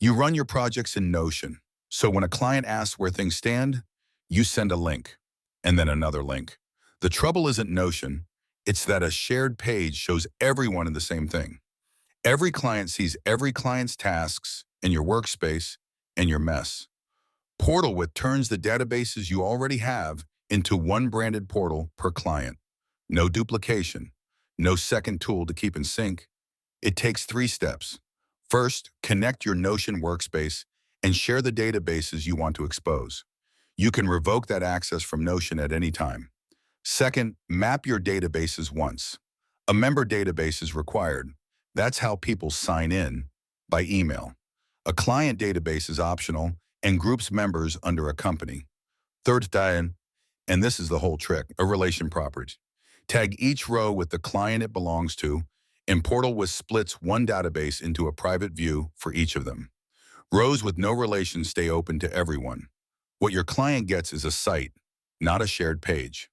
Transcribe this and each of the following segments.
You run your projects in Notion. So when a client asks where things stand, you send a link and then another link. The trouble isn't Notion. It's that a shared page shows everyone in the same thing. Every client sees every client's tasks in your workspace and your mess. PortalWith turns the databases you already have into one branded portal per client. No duplication, no second tool to keep in sync. It takes 3 steps. First, connect your Notion workspace and share the databases you want to expose. You can revoke that access from Notion at any time. Second, map your databases once. A member database is required. That's how people sign in by email. A client database is optional and groups members under a company. Third, and this is the whole trick, a relation property. Tag each row with the client it belongs to, and PortalWith splits one database into a private view for each of them. Rows with no relation stay open to everyone. What your client gets is a site, not a shared page.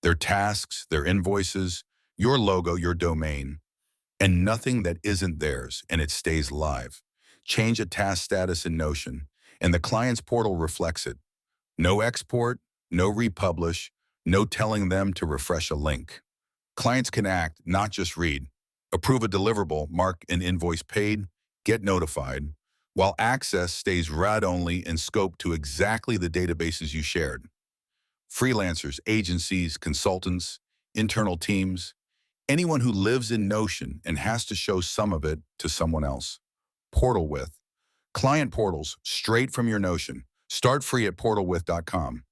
Their tasks, their invoices, your logo, your domain, and nothing that isn't theirs, and it stays live. Change a task status in Notion, and the client's portal reflects it. No export, no republish, no telling them to refresh a link. Clients can act, not just read. Approve a deliverable, mark an invoice paid, get notified, while access stays read-only and scoped to exactly the databases you shared. Freelancers, agencies, consultants, internal teams, anyone who lives in Notion and has to show some of it to someone else. PortalWith. Client portals straight from your Notion. Start free at PortalWith.com.